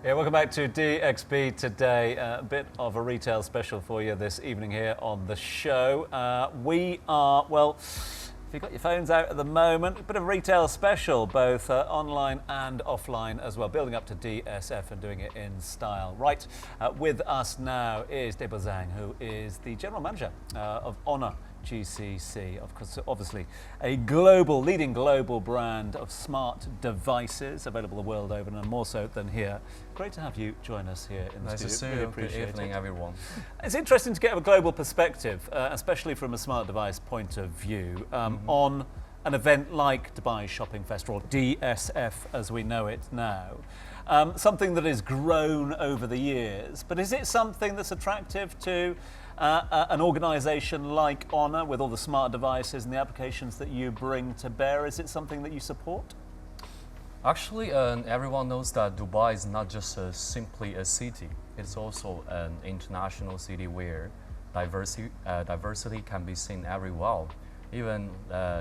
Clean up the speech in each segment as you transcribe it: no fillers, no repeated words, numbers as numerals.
Yeah, welcome back to DXB today. A bit of a retail special for you this evening here on the show. We are, well, if you've got your phones out at the moment, a bit of a retail special, both online and offline as well, building up to DSF and doing it in style. Right, with us now is Debo Zhang, who is the General Manager of Honor GCC, of course, obviously a global, leading global brand of smart devices available the world over, and more so than here. Great to have you join us here in the studio. Nice to see really you. appreciate Good evening, everyone. It's interesting to get a global perspective, especially from a smart device point of view, on an event like Dubai Shopping Festival, or DSF as we know it now. Something that has grown over the years, but is it something that's attractive to an organisation like Honor with all the smart devices and the applications that you bring to bear? Is it something that you support? Actually, everyone knows that Dubai is not just simply a city. It's also an international city where diversity can be seen everywhere. Even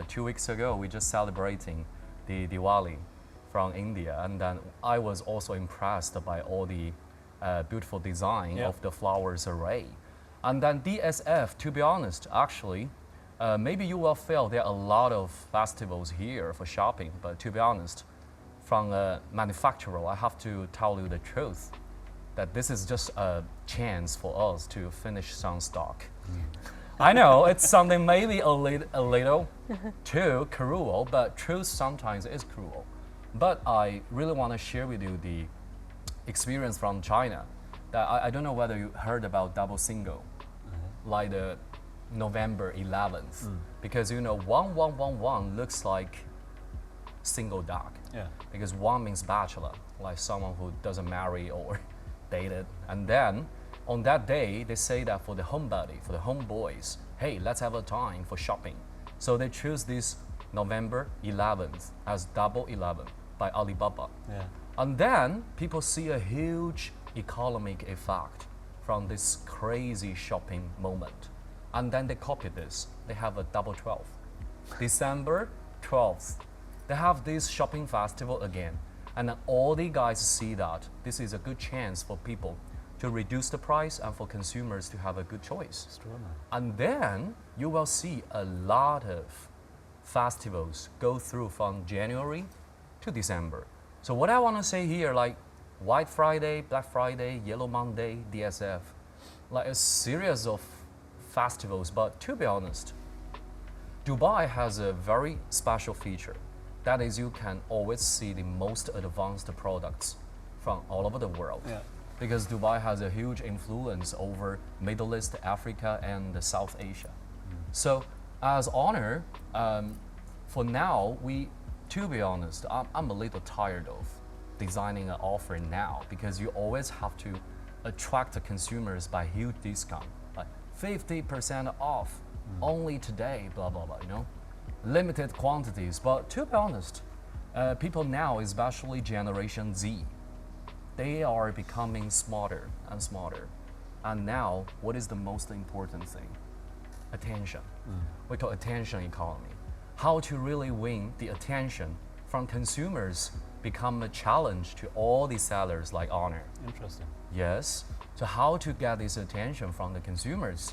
2 weeks ago, we just celebrating the Diwali from India, and then I was also impressed by all the beautiful design of the flowers array. And then DSF, to be honest, actually, maybe you will feel there are a lot of festivals here for shopping, but to be honest, from a manufacturer, I have to tell you the truth, that this is just a chance for us to finish some stock. I know it's something maybe a little too cruel, but truth sometimes is cruel. But I really want to share with you the experience from China. That I don't know whether you heard about double single, like the November 11th, because you know 1111 looks like single dog. Yeah. Because one means bachelor, like someone who doesn't marry or dated. And then on that day, they say that for the homebody, for the homeboys, hey, let's have a time for shopping. So they choose this November 11th as Double 11 by Alibaba. Yeah. And then people see a huge economic effect from this crazy shopping moment. And then they copy this. They have a Double 12. December 12th, they have this shopping festival again. And then all the guys see that this is a good chance for people to reduce the price and for consumers to have a good choice. Extraordinary. And then you will see a lot of festivals go through from January to December. So what I want to say here, like White Friday, Black Friday, Yellow Monday, DSF, like a series of festivals. But to be honest, Dubai has a very special feature. That is, you can always see the most advanced products from all over the world. Yeah. Because Dubai has a huge influence over Middle East, Africa, and South Asia. So as Honor, for now, to be honest, I'm a little tired of designing an offer now, because you always have to attract the consumers by huge discount, like 50% off, only today, blah, blah, blah, you know? Limited quantities. But to be honest, people now, especially Generation Z, they are becoming smarter and smarter. And now, what is the most important thing? Attention. We call attention economy. How to really win the attention from consumers become a challenge to all the sellers like Honor. Interesting. Yes. So how to get this attention from the consumers?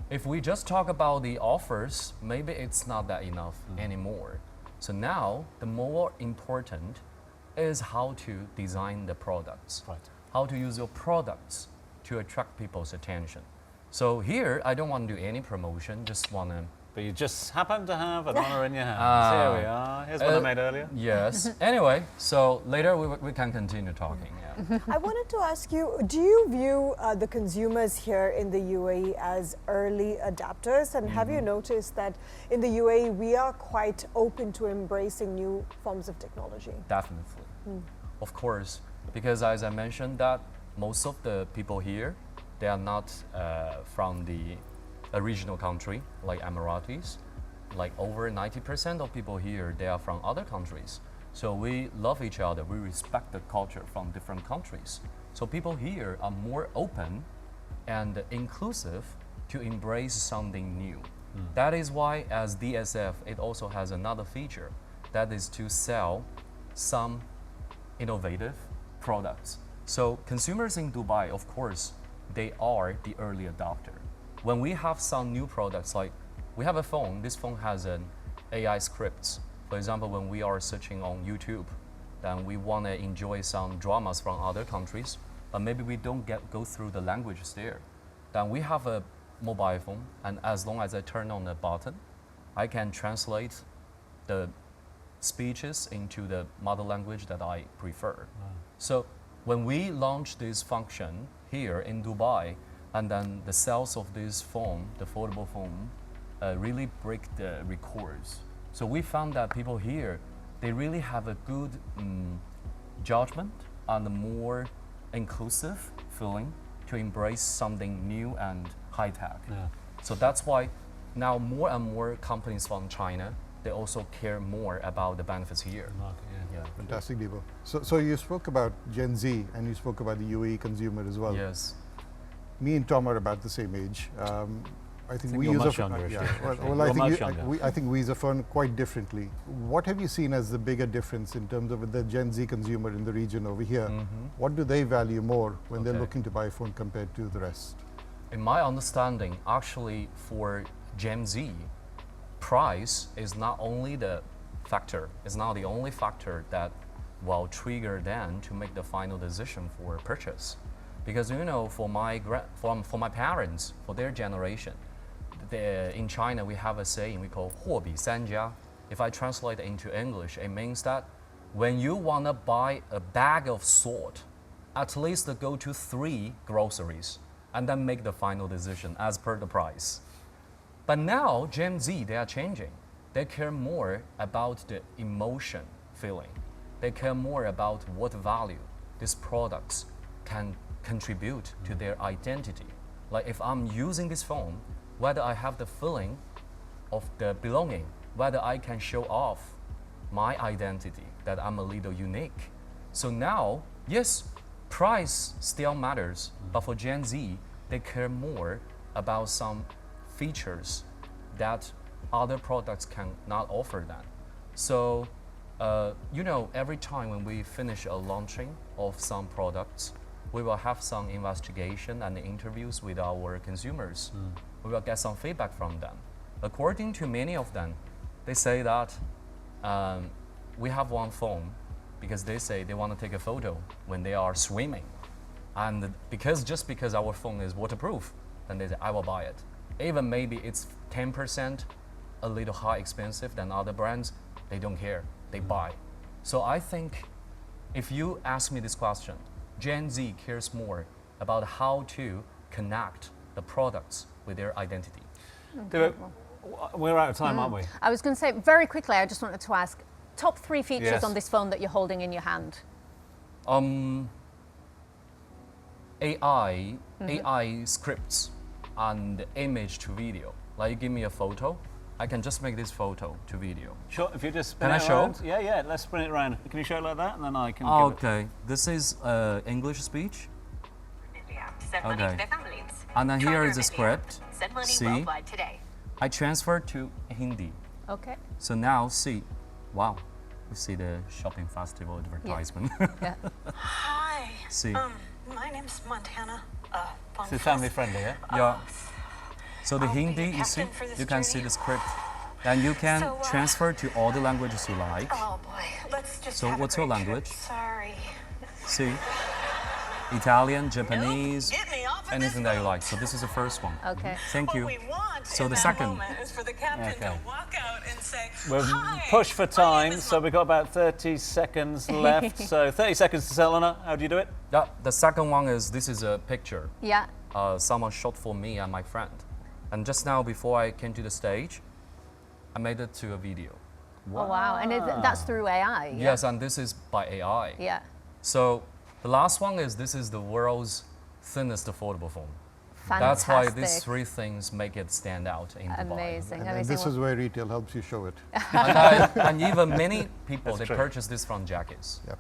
If we just talk about the offers, maybe it's not that enough anymore. So now the more important is how to design the products. Right. How to use your products to attract people's attention. So here, I don't want to do any promotion, just want to... But you just happen to have an Honor in your hands. Here we are. Here's one I made earlier. Yes. Anyway, so later we can continue talking. Yeah. I wanted to ask you, do you view the consumers here in the UAE as early adapters? And have you noticed that in the UAE, we are quite open to embracing new forms of technology? Definitely. Of course, because as I mentioned that most of the people here, they are not from the original country, like Emiratis. Like over 90% of people here, they are from other countries. So we love each other, we respect the culture from different countries. So people here are more open and inclusive to embrace something new. That is why as DSF, it also has another feature, that is to sell some innovative products So consumers in Dubai, of course, they are the early adopter. When we have some new products, like we have a phone, this phone has an AI scripts. For example, when we are searching on YouTube, then we want to enjoy some dramas from other countries, but maybe we don't go through the languages there. Then we have a mobile phone, and as long as I turn on the button, I can translate the speeches into the mother language that I prefer. Wow. So when we launched this function here in Dubai, and then the sales of this phone, the foldable phone, really break the records. So we found that people here, they really have a good judgment and a more inclusive feeling to embrace something new and high tech. Yeah. So that's why now more and more companies from China, they also care more about the benefits here. Market, yeah. Yeah. Fantastic, Deepo. So you spoke about Gen Z and you spoke about the UAE consumer as well. Yes. Me and Tom are about the same age. I think we you're use much a younger, yeah, actually. well, I You're think much younger. I think we use a phone quite differently. What have you seen as the bigger difference in terms of the Gen Z consumer in the region over here? What do they value more when they're Okay. looking to buy a phone compared to the rest? In my understanding, actually for Gen Z, price is not only the factor, it's not the only factor that will trigger them to make the final decision for purchase. Because you know, for my parents, for their generation, in China we have a saying we call 货比三家. If I translate it into English, it means that when you wanna buy a bag of salt, at least go to 3 groceries and then make the final decision as per the price. But now Gen Z, they are changing. They care more about the emotion feeling. They care more about what value these products can contribute to their identity. Like if I'm using this phone, whether I have the feeling of the belonging, whether I can show off my identity, that I'm a little unique. So now, yes, price still matters, but for Gen Z, they care more about some features that other products cannot offer them. So, you know, every time when we finish a launching of some products, we will have some investigation and interviews with our consumers. We will get some feedback from them. According to many of them, they say that we have one phone because they say they want to take a photo when they are swimming. And just because our phone is waterproof, then they say, I will buy it. Even maybe it's 10% a little high expensive than other brands, they don't care, they buy. So I think if you ask me this question, Gen Z cares more about how to connect the products with their identity. We're out of time, aren't we? I was going to say very quickly, I just wanted to ask, top 3 features Yes. on this phone that you're holding in your hand. AI scripts and image to video. Like you give me a photo, I can just make this photo to video. Sure, if you just spin Can it I show? around. Yeah, let's spin it around. Can you show it like that? And then I can give it. Okay, this is English speech. Send money Okay. to their families. And then Try here your is a India. script. Send money See? worldwide today. I transfer to Hindi. Okay. So now see, wow, we see the shopping festival advertisement. Yeah. Hi. See. My name's Montana. This is family friendly, yeah? Yeah. So the I'll be Hindi, your you see, captain for this you can see journey. the script. And you can So, transfer to all the languages you like. Oh boy. Let's just So have a what's your great trip. language? Sorry. See, Italian, Japanese, Get me off of anything this that you boat. like. So this is the first one. Okay. Thank What you. we want So in the that second. moment is for the captain Okay. to walk out and say, We're "Hi, pushed for my name time, is so we've got about 30 seconds left. So 30 seconds to sell on it. How do you do it? Yeah, the second one is this is a picture. Yeah. Someone shot for me and my friend. And just now, before I came to the stage, I made it to a video. Oh, wow. And that's through AI. Yeah. Yes, and this is by AI. Yeah. So the last one is this is the world's thinnest affordable phone. Fantastic. That's why these 3 things make it stand out in Dubai. Amazing. And Amazing. this is where retail helps you show it. And even many people, That's they true. purchase this from jackets. Yep.